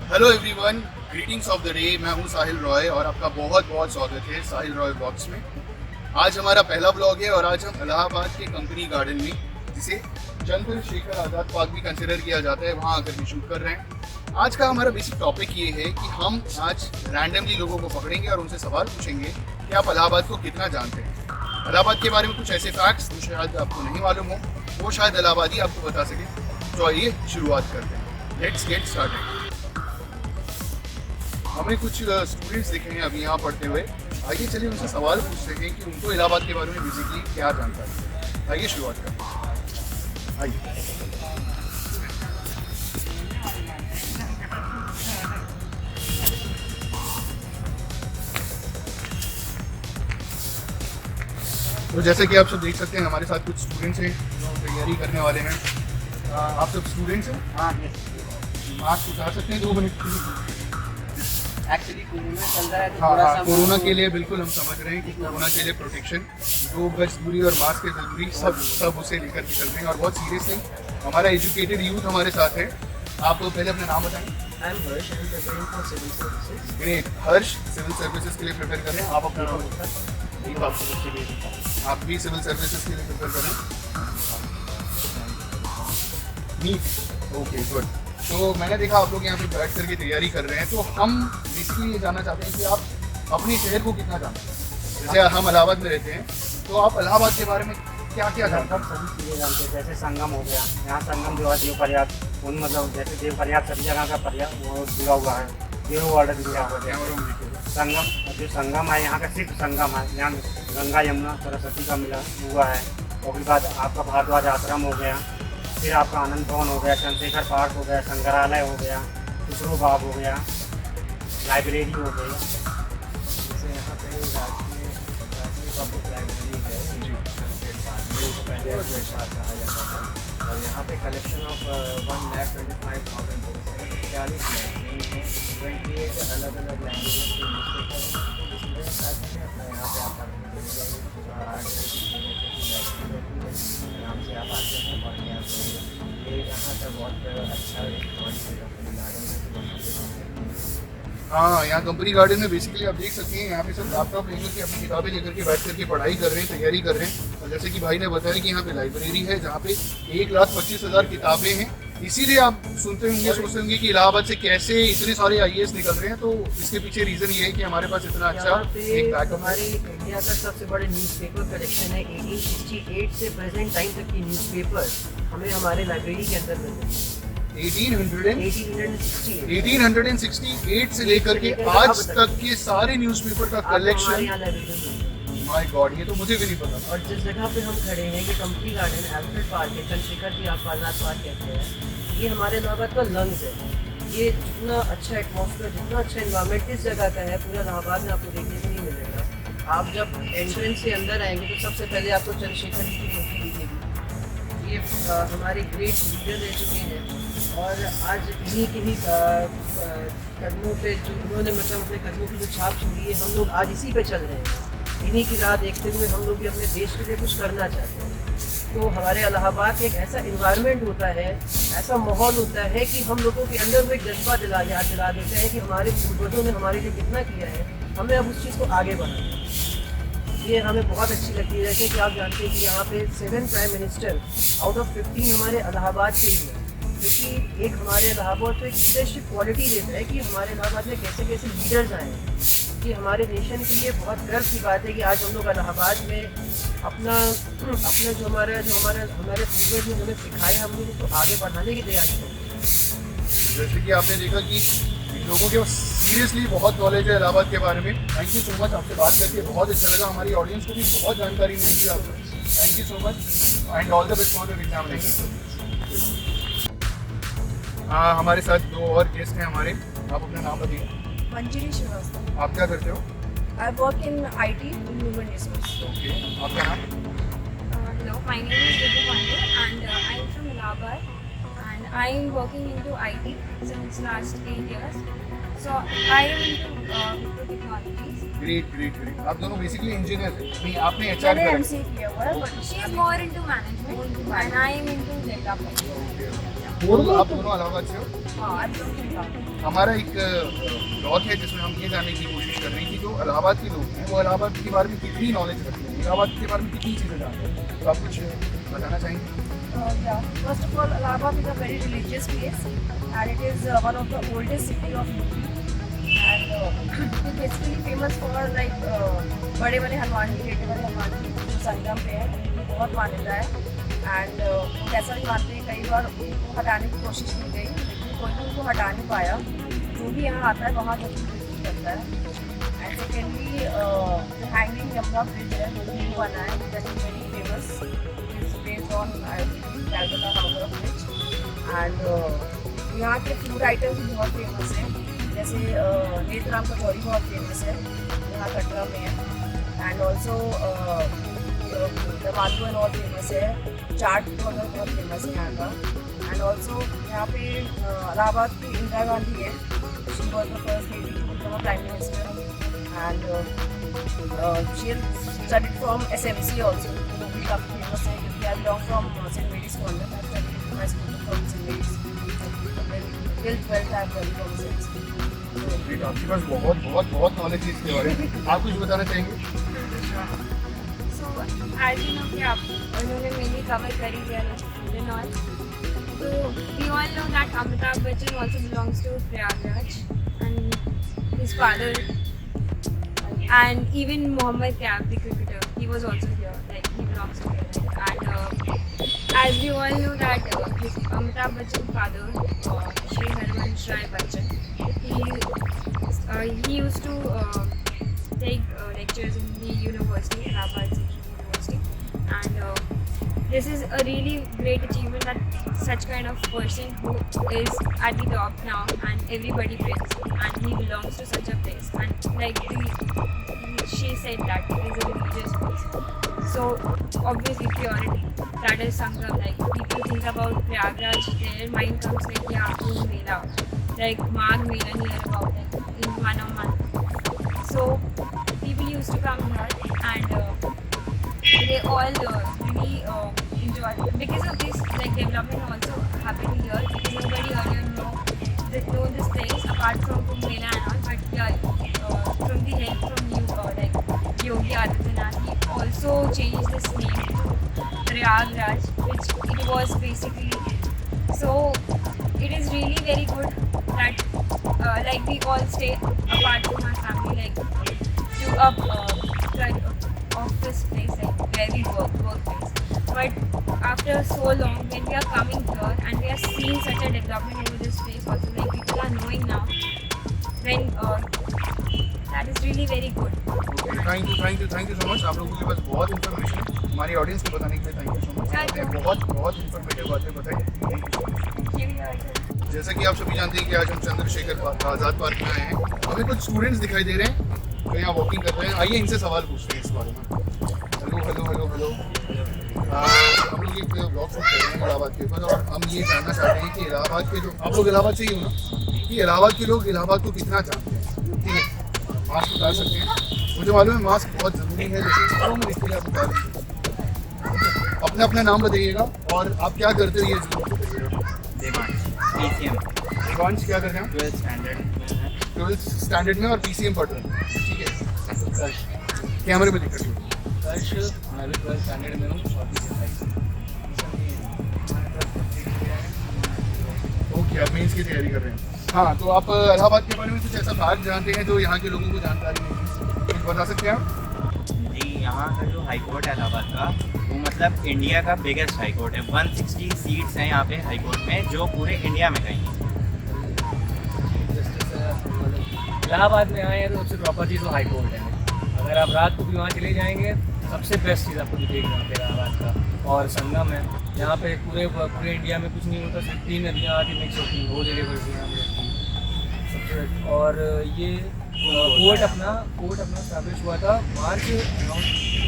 Hello everyone, greetings of the day. मैं हूं साहिल रॉय और आपका बहुत बहुत स्वागत है साहिल रॉय ब्लॉग्स में। आज हमारा पहला ब्लॉग है और आज हम इलाहाबाद के कंपनी गार्डन में, जिसे चंद्रशेखर आज़ाद पार्क भी कंसिडर किया जाता है, वहां आकर भी शूट कर रहे हैं। आज का हमारा बेसिक टॉपिक ये है कि हम आज रैंडमली लोगों को पकड़ेंगे और उनसे सवाल पूछेंगे कि आप इलाहाबाद को कितना जानते हैं। इलाहाबाद के बारे में कुछ ऐसे फैक्ट्स जो शायद आपको नहीं मालूम हो, वो शायद इलाहाबादी आपको बता सके। तो आइए शुरुआत करते हैं। Let's get started. हमें कुछ स्टूडेंट्स दिखे हैं अभी यहाँ पढ़ते हुए। आइए चलिए उनसे सवाल पूछते हैं कि उनको इलाहाबाद के बारे में बेसिकली क्या जानकारी है। आइए शुरुआत करते हैं। आइए। तो जैसे कि आप सब देख सकते हैं, हमारे साथ कुछ स्टूडेंट्स हैं जो तैयारी करने वाले हैं। आप सब स्टूडेंट्स हैं? हाँ, मास्क उतार सकते हैं 2 मिनट के लिए? एक्चुअली कोरोना चल रहा है तो हाँ, कोरोना के लिए बिल्कुल हम समझ रहे हैं कि कोरोना के लिए प्रोटेक्शन, 2 गज दूरी और मास्क है जरूरी, सब उसे लेकर के चलते हैं। और बहुत सीरियसली हमारा एजुकेटेड यूथ हमारे साथ है। आप पहले अपना नाम बताएं। ग्रेट, हर्ष सिविल सर्विसेज के लिए प्रिपेयर कर रहे हैं। आप अपना नाम बताएं। आप भी सिविल सर्विसेज के लिए प्रिपेयर कर रहे हैं? NEET, okay good. तो मैंने देखा आप लोग यहाँ पे बैठ करके तैयारी कर रहे हैं, तो हम बेसिकली ये जानना चाहते हैं कि आप अपने शहर को कितना जानते हैं। जैसे हम इलाहाबाद में रहते हैं, तो आप इलाहाबाद के बारे में क्या क्या जानते हैं? सभी चीज़ें जानते हैं। जैसे संगम हो गया, यहाँ संगम जो है देव प्रयाग, उन मतलब जैसे देव प्रयाग सभी जगह का प्रयाग वो जुड़ा हुआ है, देव वाटर जुड़ा हुआ है। संगम, जो संगम है यहाँ का सिर्फ संगम है, यहाँ गंगा यमुना सरस्वती का मिला हुआ है। और उसके बाद आपका भारद्वाज आश्रम हो गया, फिर आपका आनंद भवन हो गया, चंद्रशेखर पार्क हो गया, संग्रहालय हो गया, खुसरो बाग हो गया, लाइब्रेरी हो गई। जैसे यहाँ पे राष्ट्रीय पब्लिक लाइब्रेरी है, कहा जाता है। और यहाँ पे कलेक्शन ऑफ 1,25,000 बुक्स है, 40 लाइब्रेरी है, 28 अलग अलग लैंग्वेज के न्यूज़पेपर अपना यहाँ पे आप आराम से आप आते हैं पढ़ के आते हैं। ये यहाँ का बहुत अच्छा हाँ, यहाँ कंपनी गार्डन में बेसिकली आप देख सकते हैं, यहाँ पे सब लैपटॉप लेकर के अपनी किताबें लेकर के बैठ करके पढ़ाई कर रहे हैं, तैयारी कर रहे हैं। और जैसे कि भाई ने बताया कि यहाँ पे लाइब्रेरी है जहाँ पे 1,25,000 किताबें हैं। इसीलिए आप सुनते होंगे, सोचते होंगे कि इलाहाबाद से कैसे इतने सारे IAS निकल रहे हैं। तो इसके पीछे रीज़न ये है कि हमारे पास इतना अच्छा एक बैकअप है। हमारे इंडिया का सबसे बड़े न्यूज़पेपर कलेक्शन है। 1868 से प्रेजेंट टाइम तक की न्यूज़पेपर हमें हमारे लाइब्रेरी के अंदर मिलते हैं। 1868 से लेकर के आज तक के सारे न्यूज़पेपर का कलेक्शन। माय गॉड, ये तो मुझे भी नहीं पता। और जिस जगह पे हम खड़े हैं, ये कंपनी गार्डन एल्फ्रेड पार्क है, चंद्रशेखर जी आप आज़ाद पार्क कहते हैं। ये हमारे इलाहाबाद का लंग्स है। ये जितना अच्छा एटमॉस्फेयर, जितना अच्छा इन्वायरमेंट इस जगह का है, पूरा इलाहाबाद में आपको देखने को नहीं मिलेगा। आप जब एंट्रेंस से अंदर आएंगे तो सबसे पहले आपको चंद्रशेखर जी की मूर्ति दिखेगी। ये हमारे ग्रेट लीडर रह चुके हैं और आज इन्हीं के ही कदमों पे जो उन्होंने मतलब अपने कदमों की जो छाप छोड़ी है, हम लोग आज इसी पे चल रहे हैं। इन्हीं की राह देखते हुए हम लोग भी अपने देश के लिए कुछ करना चाहते हैं। तो हमारे इलाहाबाद एक ऐसा इन्वायरमेंट होता है, ऐसा माहौल होता है कि हम लोगों के अंदर वो एक जज्बा याद दिला देता है कि हमारे पूर्वजों ने हमारे लिए कितना किया है, हमें अब उस चीज़ को आगे बढ़ाना है। ये हमें बहुत अच्छी लगती है। जैसे कि आप जानते हैं कि यहाँ पे 7 प्राइम मिनिस्टर आउट ऑफ 15 हमारे इलाहाबाद से ही है, क्योंकि एक हमारे इलाहाबाद को एक लीडरशिप क्वालिटी देता है कि हमारे इलाहाबाद में कैसे कैसे लीडर्स आए हैं। कि हमारे नेशन के लिए बहुत गर्व की बात है कि आज हम लोग इलाहाबाद में अपना जो हमारे पूर्वज ने हमें सिखाया, हम लोग उसको आगे बढ़ाने की तैयारी कर रहे हैं। जैसे कि आपने देखा कि लोगों के सीरियसली बहुत नॉलेज है इलाहाबाद के बारे में। थैंक यू सो मच, आपसे बात करके बहुत अच्छा लगा। हमारी ऑडियंस को भी बहुत जानकारी मिली आपको। Thank you so much and all the best for the examination. हमारे साथ 2 और गेस्ट हैं हमारे। आप अपना नाम बताइए। मंजरी श्रीवास्तव। आप क्या करते हो? I work in IT in Human Resource. Okay, आपका नाम? Hello, my name is Ritu Pandey and I am from Allahabad and I am working into IT since last 8 years. So I am into technologies. Great. आप दोनों basically engineer हैं। नहीं, आपने HR मैंने करा। MCA किया हुआ है, but She is more into management and I am into development. आप दोनों इलाहाबाद से हो? हाँ, I'm from Punjab. हमारा एक ब्लॉग है जिसमें हम ये जानने की कोशिश कर रहे हैं कि जो इलाहाबाद के लोग हैं वो इलाहाबाद के बारे में कितनी नॉलेज रखते हैं, इलाहाबाद के बारे में कितनी चीज़ें जानते हैं। तो आप कुछ बताना चाहेंगे? Yeah. First of all, Allahabad is a very religious place, and it is one of the oldest city of UP. And it is basically famous for like बड़े बड़े हनुमान जी, बेटे बड़े हनुमान जी जो संगम पे है, उनकी बहुत मान्यता है। एंड जैसा भी मानते हैं, कई बार उनको हटाने की कोशिश की गई, लेकिन कोई भी उनको हटा नहीं पाया। जो भी यहाँ आता है वहाँ जरूर विजिट करता है। And secondly the hanging Yamuna bridge है, जो भी बना है, that is very famous, is based on Calcutta Howrah bridge. And यहाँ के फूड आइटम्स भी बहुत फेमस हैं, जैसे नेत्राम कचौरी बहुत फेमस है, यहाँ कटरा में है। And also malpua and all famous है, चाट कॉर्नर बहुत फेमस है यहाँ का। एंड ऑल्सो यहाँ पे इलाहाबाद की इंदिरा गांधी है, she was the first lady to become prime minister. And she studied from SMC also, वो भी काफ़ी फेमस है, क्योंकि I belong from Saint Mary's convent, I studied my school from Saint Mary's, 12th I very from SMC। आपके पास बहुत बहुत बहुत knowledge है इसके बारे में, आप कुछ बताना चाहेंगे? So, as you know कि आप उन्होंने mainly cover करी दिया food and all. So we all know that Amitabh Bachchan also belongs to Prayagraj, and his father, and even Mohammad Kaif, the cricketer, he was also here. Like he belongs to here. And as we all know that his Amitabh Bachchan's father, Shri Harvansh Rai Bachchan, he used to take lectures in the university, Allahabad University, and this is a really great achievement that such kind of person who is at the top now and everybody praise him, and he belongs to such a place, and like she said that it is a religious place, so obviously purity, that is Sangam. Like people think about Prayagraj, their mind comes like yeah, Kumbh Mela, like Magh Mela near about like in 1 month. So people used to come here, and they all really enjoy because of this. Like development also happened here, because nobody earlier know this place apart from Kumbh Mela and all. But from the help from you, like Yogi Adityanath, he also changed this name to Prayagraj, which it was basically. So it is really very good that like we all stay apart from our family, like to of this place, like where we workplace. But after so long, when we are coming here and we are seeing such a development over this place, also like people are knowing now, when that is really very good. Thank you so much. आप लोगों के पास बहुत information है, हमारी audience को बताने के लिए थैंक यू सो मच। आपने बहुत इन्फॉर्मेटिव बातें बताई, थैंक यू। जैसा कि आप सभी जानते हैं कि आज हम चंद्रशेखर आज़ाद पार्क में आए हैं, हमें कुछ स्टूडेंट्स दिखाई दे रहे हैं जो यहाँ वॉकिंग कर रहे हैं। आइए इनसे सवाल पूछते हैं इस बारे में। हेलो हम लोग एक ब्लॉग शूट कर रहे हैं इलाहाबाद के ऊपर, और हम ये जानना चाहते हैं कि इलाहाबाद के जो आप लोग इलाहाबाद से ही हो ना, कि इलाहाबाद के लोग इलाहाबाद को कितना जानते हैं। ठीक है, मास्क उतार सकते हैं, मुझे मालूम है मास्क बहुत ज़रूरी है, लेकिन इसके लिए आप उतार लीजिए। अपना अपना नाम बताइएगा और आप क्या करते हो ये जरूर बताइएगा। देवांश क्या कर रहे हैं? 12th स्टैंडर्ड में और PCM पढ़ रहे हैं। ठीक है, कैमरे में दिख रही है। मैं भी 12th स्टैंडर्ड में हूँ और ओके, आप मेंस की तैयारी कर रहे हैं। हाँ, तो आप इलाहाबाद के बारे में कुछ ऐसा बात जानते हैं जो यहाँ के लोगों को जानकारी नहीं है, कुछ बता सकते हैं आप? जी, यहाँ का जो हाई कोर्ट है इलाहाबाद का, वो मतलब इंडिया का बिगेस्ट हाई कोर्ट है। 160 सीट्स हैं यहाँ पे हाई कोर्ट में, जो पूरे इंडिया में कहीं है। इलाहाबाद में आए हैं तो सबसे प्रॉपर चीज़ तो हाई कोर्ट है। अगर आप रात को भी वहाँ चले जाएंगे, सबसे बेस्ट चीज़ आपको दिखेगी वहाँ पे इलाहाबाद का। और संगम है यहाँ पे, पूरे इंडिया में कुछ नहीं होता, सिर्फ 3 नदियाँ आके मिक्स होती हैं, वो जगह बढ़ती हैं यहाँ पे सबसे। और ये कोर्ट अपना स्टैब्लिश हुआ था मार्च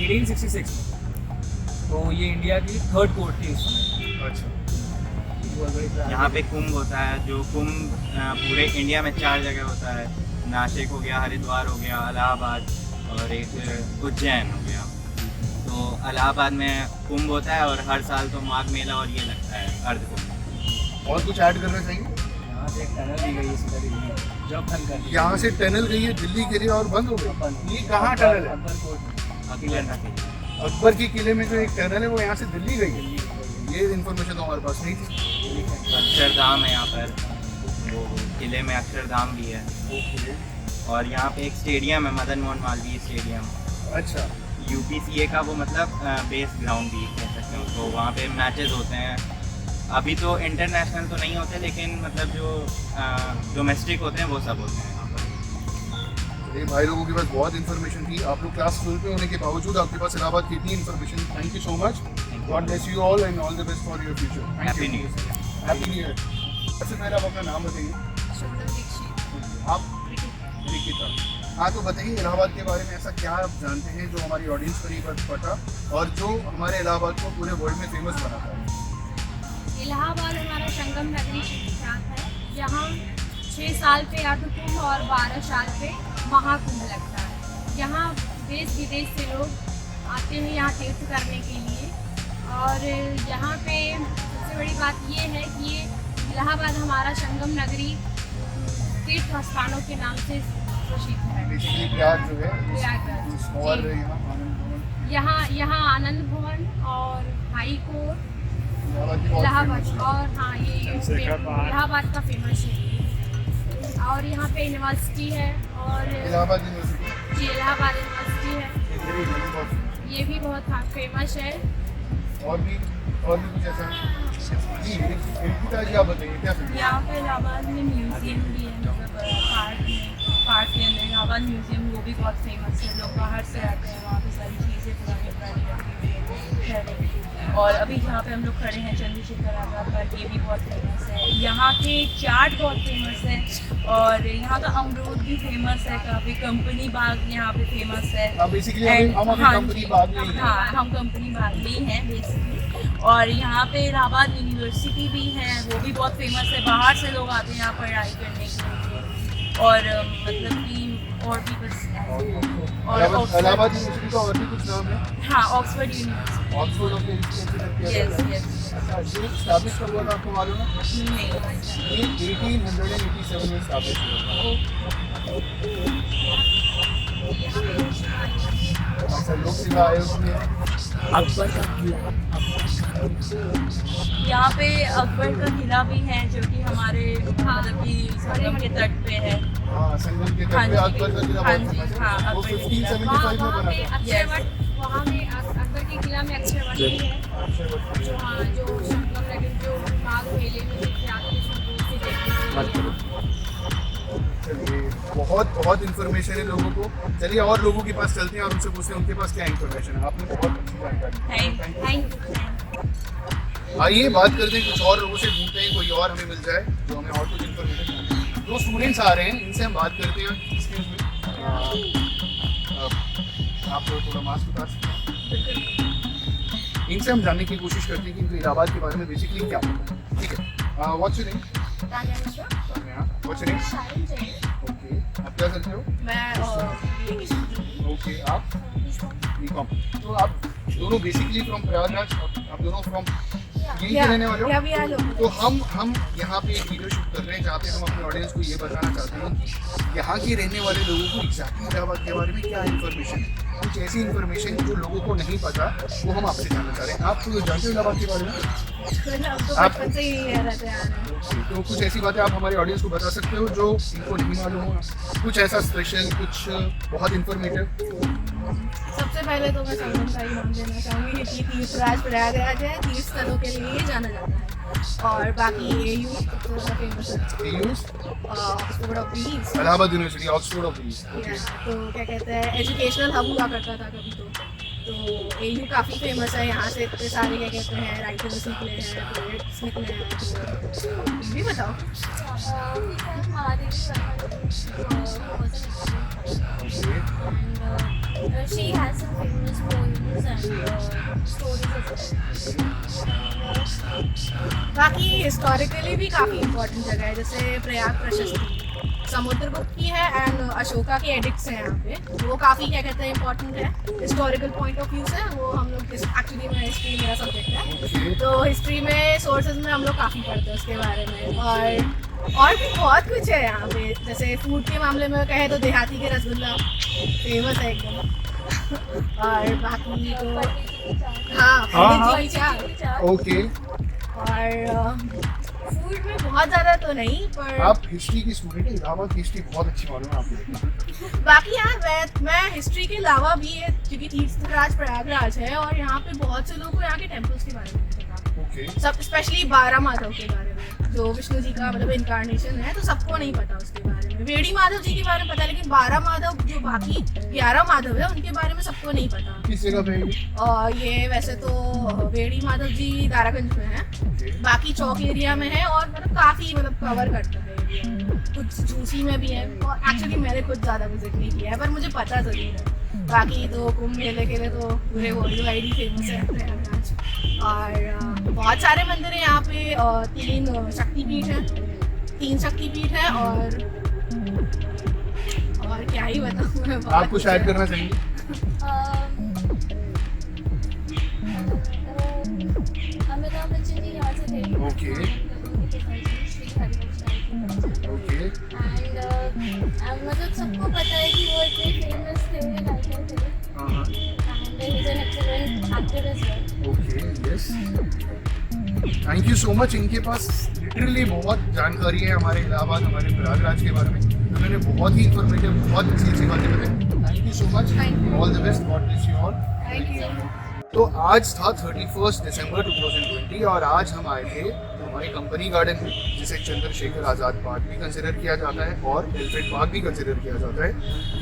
1866 में, तो ये इंडिया की 3rd कोर्ट थी उस समय। अच्छा, यहाँ पे कुंभ होता है, जो कुंभ पूरे इंडिया में 4 जगह होता है। नासिक हो गया, हरिद्वार हो गया, इलाहाबाद और एक उज्जैन हो गया। तो इलाहाबाद में कुंभ होता है और हर साल तो माघ मेला और ये लगता है अर्ध कुंभ। और कुछ ऐड करना चाहेंगे? यहाँ यहाँ से एक टनल दी गई है सीधा दिल्ली, जो बंद कर दी। यहाँ से टनल गई है दिल्ली के लिए और बंद हो गई। ये कहाँ टनल है? अकबर कोर्ट किले में अकबर के किले में जो एक टनल है वो यहाँ से दिल्ली गई है। ये इन्फॉर्मेशन तो हमारे पास नहीं थी। अक्षरधाम है यहाँ पर, वो किले में अक्षरधाम भी है। और यहाँ पे एक स्टेडियम है, मदन मोहन मालवीय स्टेडियम। अच्छा, यूपीसीए का वो मतलब बेस ग्राउंड भी कह सकते हैं उसको। वहाँ पे मैचेस होते हैं। अभी तो इंटरनेशनल तो नहीं होते, लेकिन मतलब जो डोमेस्टिक होते हैं वो सब होते हैं यहाँ पर। ये भाई लोगों के पास बहुत इन्फॉर्मेशन थी। आप लोग क्लास 12 पे होने के बावजूद आपके पास इलाहाबाद की इतनी information. Thank you so much. God bless you all and all the best for your future. Happy new year. Happy new year. सबसे पहले आप अपना नाम बताइए। आप रिकिता। हाँ, तो बताइए इलाहाबाद के बारे में ऐसा क्या आप जानते हैं जो हमारी ऑडियंस को नहीं पता और जो हमारे इलाहाबाद को पूरे वर्ल्ड में फेमस बनाता है। इलाहाबाद हमारा संगम नगरी से विख्यात है। यहाँ 6 साल पे अर्धकुंभ और 12 साल पे महाकुंभ लगता है। यहाँ देश विदेश से लोग आते हैं यहाँ तीर्थ करने के लिए। और यहाँ पे सबसे बड़ी बात ये है कि ये इलाहाबाद हमारा संगम नगरी तीर्थ स्थानों के नाम से प्रसिद्ध है। बेसिकली प्रयाग जो है प्रयागराज और जी। यहाँ आनंद भवन, यहाँ आनंद भवन और हाई कोर्ट इलाहाबाद की बहुत इलाहाबाद famous है। और हाँ ये इलाहाबाद का फेमस है। और यहाँ पे यूनिवर्सिटी है और इलाहाबाद यूनिवर्सिटी जी इलाहाबाद यूनिवर्सिटी है, ये भी बहुत ये भी बहुत फेमस है। और भी कुछ ऐसा जी। रिकिता जी आप बताइए क्या समझे? यहाँ पे इलाहाबाद में म्यूजियम भी है, मतलब पार्क के अंदर इलाहाबाद म्यूजियम, वो भी बहुत फेमस है। लोग बाहर से आते हैं, वहाँ पे सारी चीज़ें पुरानी रखी हुई है। और अभी जहाँ पे हम लोग खड़े हैं चंद्रशेखर आज़ाद पार्क, ये भी बहुत फेमस है। यहाँ के चाट बहुत फेमस है और यहाँ का अमरूद भी फेमस है काफ़ी। कंपनी बाग यहाँ पे फेमस है। बेसिकली And- हम अभी हाँ कंपनी जी, बाग में ही हैं। हाँ हम कंपनी बाग में ही हैं बेसिकली। और यहाँ पे इलाहाबाद यूनिवर्सिटी भी है, वो भी बहुत फेमस है। बाहर से लोग आते हैं यहाँ पढ़ाई करने के लिए। और मतलब कि और भी बस और इलाहाबाद ऑक्सफोर्ड, यूनिवर्सिटी का और भी कुछ नाम है? हाँ Oxford university. Oxford of university. Yes yes. अच्छा, ये स्टैब्लिश कब हुआ था आपको मालूम है? नहीं ये 1887 में स्टैब्लिश हुआ था। अच्छा, लोक सेवा आयोग में यहाँ पे अकबर का किला भी है, जो कि हमारे मतलब कि संगम के तट पे है। हाँ, संगम के हाँ तट पे जी, अकबर का किला हाँ बहुत जी, फेमस है। हाँ, वो अकबर का किला। 1575 में वहाँ बना पे था। अक्षरवट, वहाँ में अकबर के किला में अक्षरवट भी है। जो हाँ जो संगम नगरी जो माघ मेले में विख्यात है, उसको से देखने के लिए। चलिए, बहुत इन्फॉर्मेशन है लोगों को। चलिए और लोगों के पास चलते हैं और उनसे पूछते हैं उनके पास क्या इन्फॉर्मेशन है। आपने बहुत अच्छी जानकारी दी। Thank you. आइए बात करते हैं कुछ और लोगों से, ढूंढते हैं कोई और हमें मिल जाए जो हमें और कुछ इन्फॉर्मेशन। 2 स्टूडेंट्स आ रहे हैं, इनसे हम बात करते हैं। Excuse me, आप थोड़ा मास्क उतार सकते हैं? इनसे हम जानने की कोशिश करते हैं कि इनको इलाहाबाद के बारे में बेसिकली क्या पता है। ठीक है, what's your name? Tanya Mishra, what's your name? Shaheen Jain, okay, आप क्या करते हो? मैं ओके, आप बीकॉम। तो आप दोनों बेसिकली फ्रॉम प्रयागराज, आप दोनों फ्रॉम यहीं के रहने वाले हो? तो हम यहाँ पे एक वीडियो शूट कर रहे हैं जहाँ पे हम अपने ऑडियंस को ये बताना चाहते हैं कि यहाँ के रहने वाले लोगों को एग्जैक्टली इलाहाबाद के बारे में क्या इन्फॉर्मेशन है। कुछ ऐसी इन्फॉर्मेशन जो लोगों को नहीं पता, वो हम आपसे जानना चाह रहे हैं। आप तो जानते हो इलाहाबाद के बारे में? आप बचपन से ही रहते हैं। तो कुछ ऐसी बातें आप हमारे ऑडियंस को बता सकते हो जो इनको नहीं मालूम हो? कुछ ऐसा स्पेशल, कुछ बहुत इन्फॉर्मेटिव? सबसे पहले तो मैं संगम का ही नाम देना चाहूँगी कि तीर्थराज प्रयागराज है, तीर्थ स्थलों के लिए जाना जाता है। और बाकी AU सबसे फेमस है, Oxford of the east. Allahabad university, Oxford of east. तो क्या कहते हैं, एजुकेशनल हब हुआ करता था कभी तो AU काफ़ी फेमस है। यहाँ से इतने सारे क्या कहते हैं राइटर्स निकले हैं, पोएट्स निकले हैं। तो तुम भी बताओ। She has some famous poems and stories of बाकी हिस्टोरिकली भी काफ़ी इम्पोर्टेंट जगह है, जैसे प्रयाग प्रशस्ति समुद्रगुप्त की है एंड अशोका के एडिक्ट्स हैं यहाँ पे। वो काफ़ी क्या कहते हैं इम्पोर्टेंट है हिस्टोरिकल पॉइंट ऑफ व्यू से। वो हम लोग एक्चुअली में हिस्ट्री मेरा सब्जेक्ट है, तो हिस्ट्री में सोर्सेज में हम लोग काफ़ी पढ़ते हैं उसके बारे में। और और भी बहुत कुछ है यहाँ पे, जैसे फूड के मामले में कहे तो देहाती के रसगुल्ला फेमस है एकदम। और बाकी तो हाँ पंडित जी की चाय। ओके, और फूड में बहुत ज़्यादा तो नहीं, पर आप हिस्ट्री की स्टूडेंट हैं, इलाहाबाद की हिस्ट्री बहुत अच्छी मालूम है आपको। बाकी यहाँ मैं हिस्ट्री के अलावा भी है, क्योंकि तीर्थराज प्रयागराज है और यहाँ पे बहुत से लोगों को यहाँ के टेम्पल्स के बारे में पता। ओके, सब स्पेशली 12 माधव के बारे में, जो विष्णु जी का मतलब इनकारनेशन है, तो सबको नहीं पता उसके बारे में। वेड़ी माधव जी के बारे में पता है, लेकिन 12 माधव जो बाकी 11 माधव है उनके बारे में सबको नहीं पता। किस जगह पे है ये? और ये वैसे तो वेड़ी माधव जी दारागंज में है, बाकी चौक एरिया में है, और मतलब काफी मतलब कवर करता है एरिया। कुछ झूसी में भी है, और एक्चुअली मैंने कुछ ज़्यादा विजिट नहीं किया है, पर मुझे पता जरूर है। बाकी तो कुंभ मेले के लिए तो पूरे वर्ल्ड वाइड ही फेमस है प्रयागराज। और बहुत सारे मंदिर हैं यहाँ पे, 3 शक्तिपीठ हैं, 3 शक्तिपीठ है, और क्या ही बताऊँ मैं। आप कुछ ऐड करना चाहेंगे? अमिताभ बच्चन जी यहाँ से थे। ओके, ओके, एंड मतलब सबको पता है कि वो इतने फेमस थे, राइटर थे, and he is an excellent actor as well. Okay, yes, thank you so much. इनके पास लिटरली बहुत जानकारी है हमारे इलाहाबाद, हमारे प्रयागराज के बारे में। उन्होंने बहुत ही इंफॉर्मेटिव, बहुत अच्छी अच्छी बातें बताई। Thank you so much, all the best, God bless you all. Thank you. तो आज था 31 दिसंबर 2020 और आज हम आए थे हमारी कंपनी गार्डन में, जिसे चंद्रशेखर आज़ाद पार्क भी कंसिडर किया जाता है और एल्फ्रेड पार्क भी कंसिडर किया जाता है।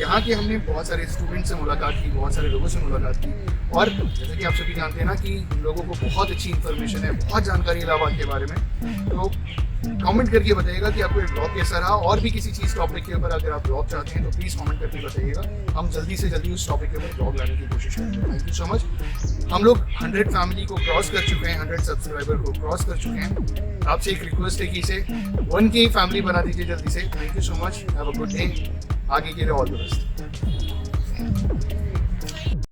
यहाँ के हमने बहुत सारे स्टूडेंट से मुलाकात की, बहुत सारे लोगों से मुलाकात की, और जैसे कि आप सभी जानते हैं ना कि लोगों को बहुत अच्छी इन्फॉर्मेशन है, बहुत जानकारी इलाहाबाद के बारे में। तो कमेंट करके बताइएगा कि आपको ये ब्लॉग कैसा रहा, और भी किसी चीज़ टॉपिक के ऊपर अगर आप ब्लॉग चाहते हैं तो प्लीज़ कमेंट करके बताइएगा। हम जल्दी से जल्दी उस टॉपिक के ऊपर ब्लॉग लाने की कोशिश करेंगे। Thank you so much. हम लोग 100 फैमिली को क्रॉस कर चुके हैं, 100 सब्सक्राइबर को क्रॉस कर चुके हैं। आपसे एक रिक्वेस्ट है कि इसे 1K फैमिली बना दीजिए जल्दी से। Thank you so much, have a good day, आगे के लिए ऑल द बेस्ट।